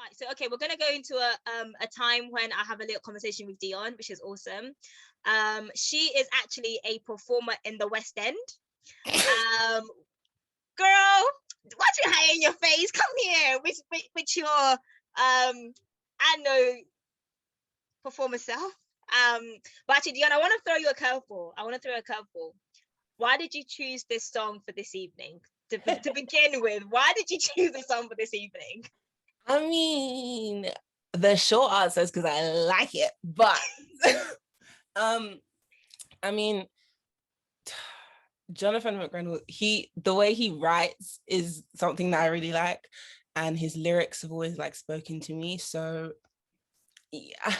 right, so okay, we're gonna go into a time when I have a little conversation with Dionne, which is awesome. She is actually a performer in the West End. Girl, what's you hiding in your face? Come here with your I know performer self. But actually, Dionne, I want to throw you a curveball. Why did you choose this song for this evening? To begin with, why did you choose this song for this evening? I mean, the short answer is because I like it, but I mean, Jonathan McReynolds, the way he writes is something that I really like, and his lyrics have always like spoken to me. So yeah,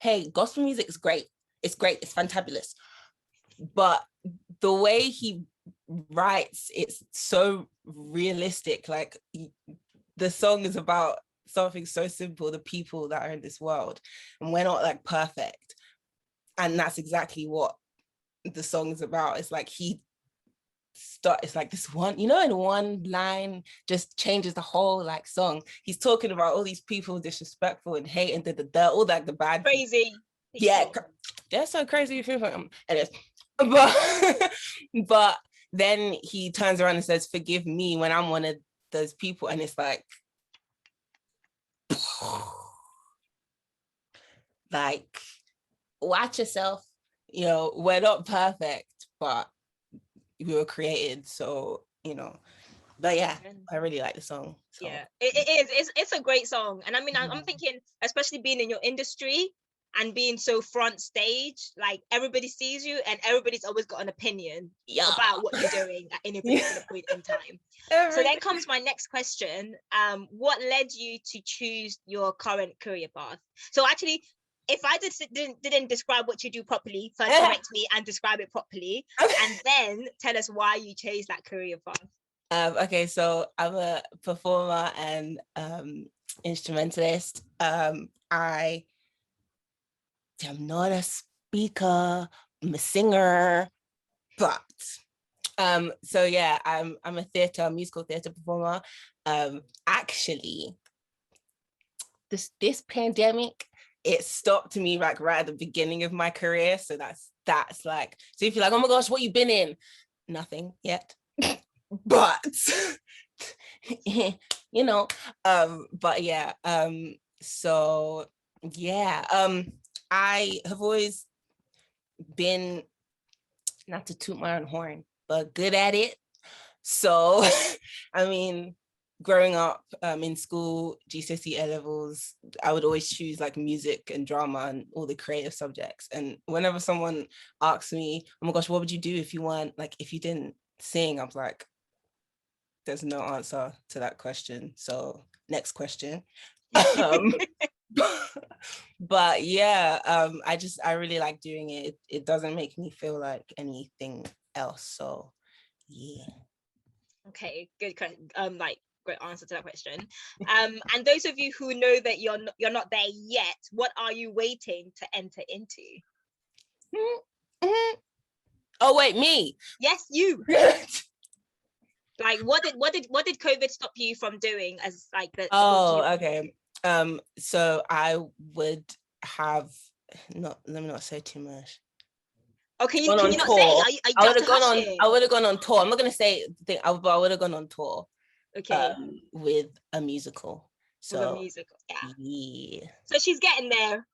hey, gospel music is great. It's great. It's fantabulous. But the way he writes, it's so realistic. Like the song is about something so simple, the people that are in this world, and we're not like perfect. And that's exactly what the song is about. It's like it's like this one, in one line just changes the whole like song. He's talking about all these people disrespectful and hate and all like the bad crazy people. Yeah, they're so crazy. Anyways, but then he turns around and says, forgive me when I'm one of those people, and it's like like, watch yourself. We're not perfect, but we were created, so but yeah, I really like the song. So. Yeah, it is. It's a great song, and I mean, I'm thinking, especially being in your industry and being so front stage, like everybody sees you, and everybody's always got an opinion about what you're doing at any particular point in time. So then comes my next question: what led you to choose your current career path? So actually, if I didn't describe what you do properly, first correct me and describe it properly, and then tell us why you chose that career path. Okay, so I'm a performer and instrumentalist. I am not a speaker, I'm a singer, but so yeah, I'm a musical theater performer. Actually, this pandemic, it stopped me like right at the beginning of my career. So that's like, so if you're like, oh my gosh, what you been in? Nothing yet. But but yeah, so yeah, I have always been, not to toot my own horn, but good at it. So I mean, growing up in school, GCSE A levels, I would always choose like music and drama and all the creative subjects. And whenever someone asks me, oh my gosh, what would you do if you didn't sing? I was like, there's no answer to that question. So next question. But yeah, I really like doing it. It doesn't make me feel like anything else. So yeah. Okay, good. Great answer to that question. And those of you who know that you're not there yet, what are you waiting to enter into? Oh wait, me? Yes, you. Like, what did COVID stop you from doing as like the? Okay. So I would have let me not say too much. Okay, can you not say? I would have gone on tour. I'm not gonna say the thing, but I would have gone on tour. Okay. With a musical. So with a musical, yeah. So she's getting there.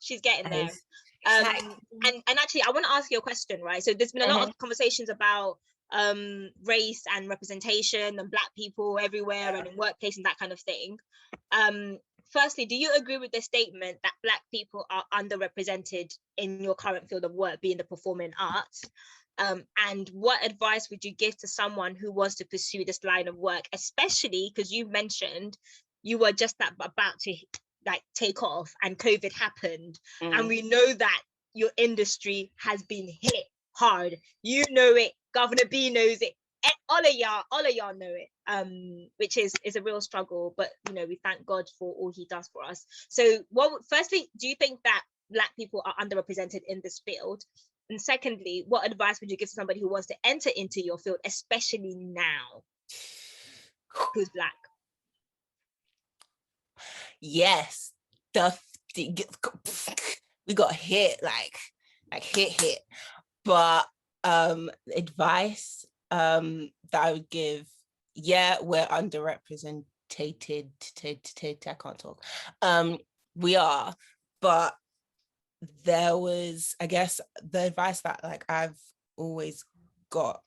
And actually, I want to ask you a question, right? So there's been a lot of conversations about race and representation and Black people everywhere and in workplace and that kind of thing. Firstly, do you agree with the statement that Black people are underrepresented in your current field of work, being the performing arts? And what advice would you give to someone who wants to pursue this line of work, especially because you mentioned you were just about to like take off and COVID happened, and we know that your industry has been hit hard. You know it, Governor B knows it, and all of y'all know it, which is a real struggle, but we thank God for all he does for us. So firstly, do you think that Black people are underrepresented in this field? And secondly, what advice would you give to somebody who wants to enter into your field, especially now, who's Black? yes, we got hit, like hit. But advice that I would give, yeah, we're underrepresented. I can't talk. We are, but there was, I guess, the advice that like I've always got.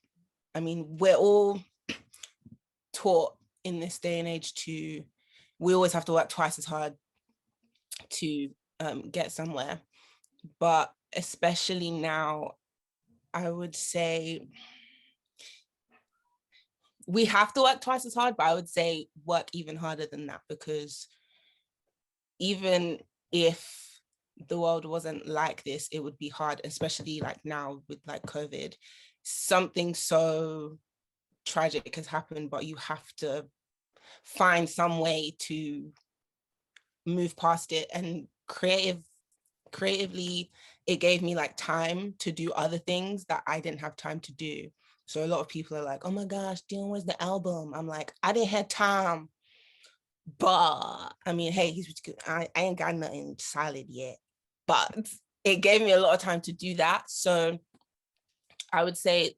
I mean, we're all taught in this day and age we always have to work twice as hard to get somewhere. But especially now, I would say we have to work twice as hard, but I would say work even harder than that, because even if the world wasn't like this, it would be hard, especially like now with like COVID. Something so tragic has happened, but you have to find some way to move past it. And creatively, it gave me like time to do other things that I didn't have time to do. So a lot of people are like, oh my gosh, Dionne, where's the album? I'm like, I didn't have time. But I mean, hey, he's good. I ain't got nothing solid yet, but it gave me a lot of time to do that. So I would say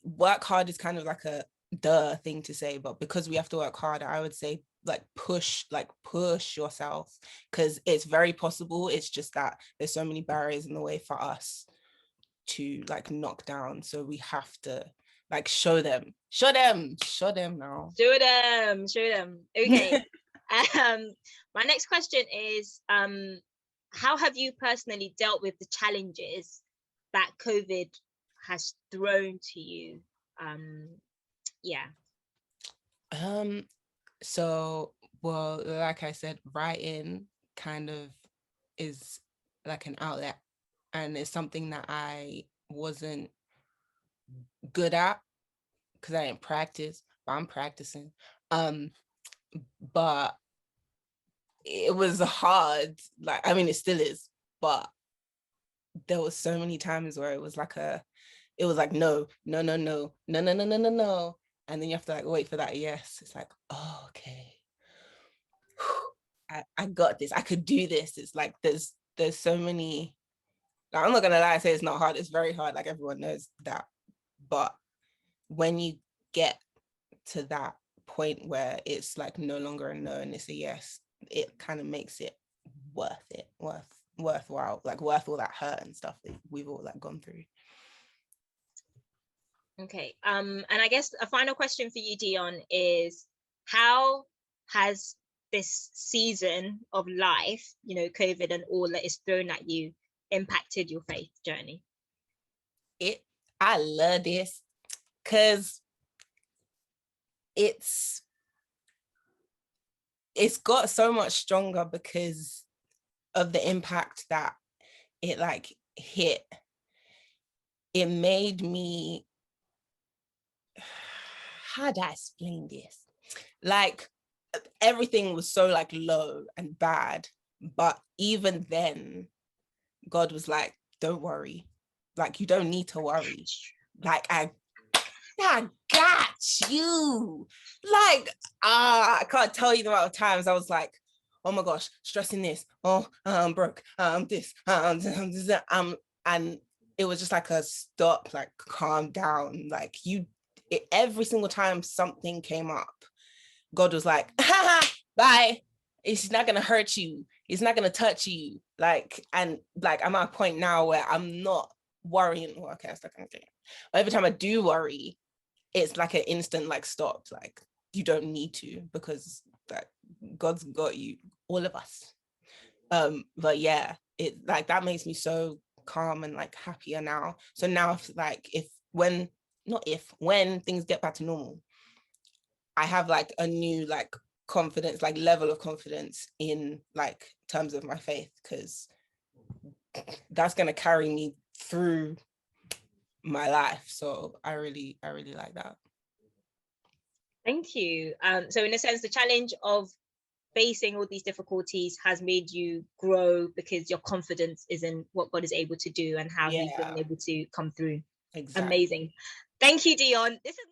work hard is kind of like a duh thing to say, but because we have to work harder, I would say push yourself, because it's very possible. It's just that there's so many barriers in the way for us to like knock down. So we have to like show them now. Show them. Okay. My next question is, how have you personally dealt with the challenges that COVID has thrown to you? So, well, like I said, writing kind of is like an outlet, and it's something that I wasn't good at because I didn't practice, but I'm practicing. But it was hard. Like, I mean, it still is, but there was so many times where it was like no. And then you have to like wait for that yes. It's like, oh, okay. I got this. I could do this. It's like there's so many. Like, I'm not gonna lie, I say it's not hard. It's very hard. Like everyone knows that. But when you get to that point where it's like no longer a no and it's a yes, it kind of makes it worthwhile, like worth all that hurt and stuff that we've all like gone through. Okay. And I guess a final question for you, Dionne, is how has this season of life, you know, COVID and all that is thrown at you, impacted your faith journey? I love this because it's got so much stronger because of the impact that it like hit. It made me, how do I explain this? Like everything was so like low and bad, but even then God was like, don't worry, like you don't need to worry, like I got you. Like I can't tell you the amount of times I was like, oh my gosh, stressing this, broke, this, and it was just like a stop, like calm down. Like every single time something came up, God was like, bye. It's not gonna hurt you. It's not gonna touch you. Like, and like I'm at a point now where I'm not worrying. Well, okay, that's not gonna get. Every time I do worry, it's like an instant like stop. Like you don't need to, because like God's got you, all of us. But yeah, it like that makes me so calm and like happier now. So now when things get back to normal, I have like a new like confidence, like level of confidence in like terms of my faith, because that's gonna carry me through my life. So I really like that. Thank you. So in a sense, the challenge of facing all these difficulties has made you grow because your confidence is in what God is able to do and how he's been able to come through. Exactly. Amazing. Thank you, Dionne. This is